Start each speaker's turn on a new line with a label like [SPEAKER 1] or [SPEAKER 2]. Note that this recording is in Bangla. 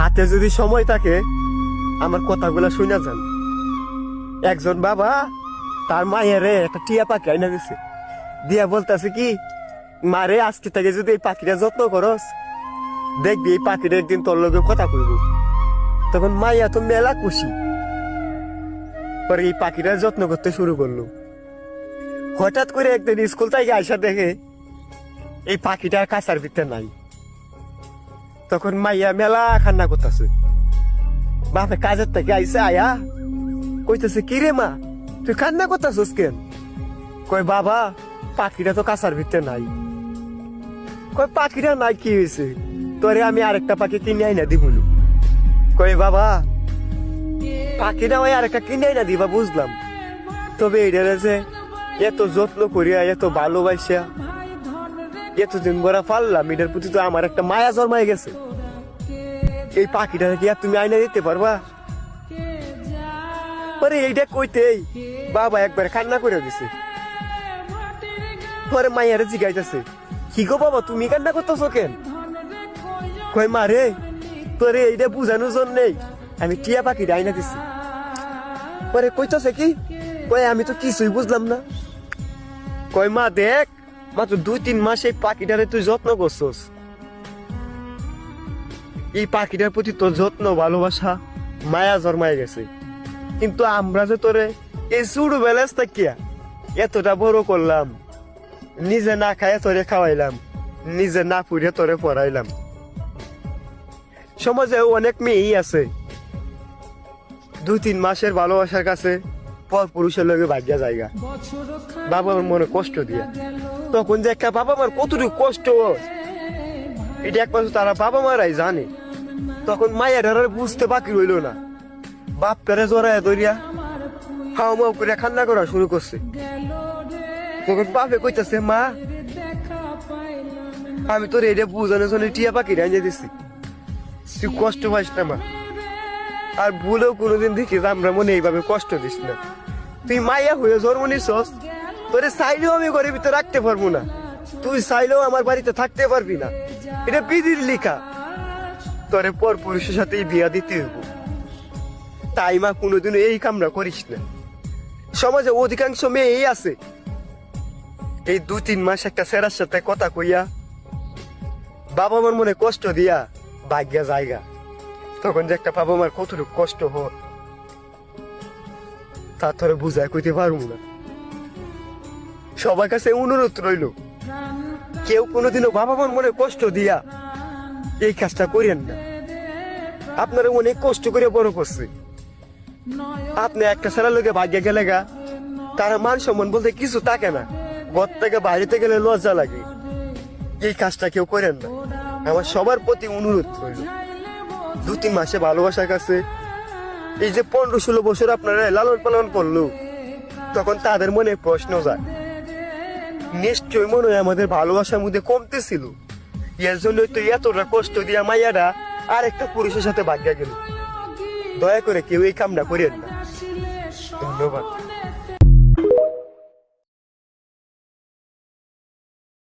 [SPEAKER 1] হাতে যদি সময় থাকে আমার কথাগুলো শুনে যান। একজন বাবা তার মায়ের একটা টিয়া পাখি আইনা দিছে, দিয়া বলতেছে কি, মারে আজকে থেকে যদি এই পাখিটা যত্ন করস, দেখবি এই পাখিটা একদিন তোর লগে কথা কইব। তখন মাইয়া তো মেলা খুশি, পরে এই পাখিটা যত্ন করতে শুরু করলো। হঠাৎ করে একদিন স্কুল থেকে আইসা দেখে এই পাখিটা কাছার ভিতরে নাই। তখন মাইয়া মেলা কান্না করতেছে। বাপে কাজের থেকে আইসে আয়া কইতেছে, কি রে মা তুই কান্না করতেছিস কেন? কই বাবা পাখিটা তো কাছার ভিতরে নাই। কই পাখিটা নাই কি হয়েছে, তোরে আমি আরেকটা পাখি কিনে আইনা দিব। কই বাবা পাখিটা ওই আরেকটা কিনে আইনা দিবা বুঝলাম, তবে এটা যে এত যত্ন করিয়া এত ভালোবাসা এতদিন বড়া পারলাম, এটার প্রতি তো আমার একটা মায়া জন্মায় গেছে। এই পাখিটা কি আর তুমি আইনা দিতে পারবা? পরে এইটা কইতেই বাবা একবার কান্না করে দিছে। পরে মাইয়ারে জিগাইতেছে, কি গো বাবা তুমি কান্না করতেছো কেন? কই মা রে তোরে এইটা বুঝানোর জন্যই আমি টিয়া পাখিটা আইনা দিছি। পরে কইতেছে কি, কই আমি তো কিছুই বুঝলাম না। কই মা দেখ, মাত্র 2-3 মাস এই পাখিটারে তুই যত্ন করছস, এই পাখিটার প্রতি তোর যত্ন ভালোবাসা মায়া জন্মায় গেছে। কিন্তু আমরা যে তোরে এই ছোট বেলাস থাকিয়া এতটা বড় করলাম, নিজে না খাইয়া তোরে খাওয়াইলাম, নিজে না পুড়ে তোরে পড়াইলাম। সমাজে অনেক মেয়েই আছে 2-3 মাসের ভালোবাসার কাছে পর পুরুষের লগে ভাগ্যা জায়গা, বাবা মার মনে কষ্ট দিয়া। তখন যে একটা বাবা মার কতটুকু কষ্ট এটা একমাত্র তারা বাবা মারাই জানে। তখন মায়ের বুঝতে বাকি রইল না, বাপ পেরে জড়ায় ধরিয়া হাও মাও করে কান্না করা শুরু করছে। তখন বাপে কইতাছে, মা আমি তোর এটা বুঝানোর জন্য টিয়া পাখি রাঞ্জে দিছি, তুই কষ্ট পাইস না মা, আর ভুলেও কোনোদিন দেখি আমরা মনে এইভাবে কষ্ট দিস না। তুই মাইয়া হয়ে জন্ম নিছস, তোরে চাইলেও আমি ঘরের ভিতরে রাখতে পারবো না, তুই চাইলেও আমার বাড়িতে থাকতে পারবি না, এটা বিধির লিখা, তোরে পর পুরুষের সাথে বিয়া দিতে হইব। তাই মা কোনোদিনও এই কামরা করিস না। সমাজে অধিকাংশ মেয়েই আছে এই 2-3 মাস একটা ছেড়ার সাথে কথা কইয়া বাবা মার মনে কষ্ট দিয়া ভাগ্যা জায়গা। তখন যে একটা বাবা মার কতটুকু কষ্ট হয় তা তোরে বুঝায় কইতে পারবো না। সবার কাছে অনুরোধ রইল, কেউ কোনোদিনও বাবা মার মনে কষ্ট দিয়া এই কাজটা করেন না। আপনারা অনেক কষ্ট করে বড় করছে, আপনি একটা ছেলের লোকে ভাগ্যে গেলে গা তারা মান সম্মান বলতে কিছু থাকে না, ঘর থেকে বাইরেতে গেলে লজ্জা লাগে। এই কাজটা কেউ করেন না। আমার সবার প্রতি অনুরোধ রইল, 2-3 মাসে ভালোবাসার কাছে এই যে 15-16 বছর আপনারা লালন পালন করলো, তখন তাদের মনে প্রশ্ন যায়, নিশ্চয় মনে হয় আমাদের ভালোবাসার মধ্যে কমতে ছিল, এর জন্যই তো এতটা কষ্ট দিয়া মাইয়ারা আর একটা পুরুষের সাথে ভাগ্যা গেল। দয়া করে কেউ এই কামটা করেন না। ধন্যবাদ।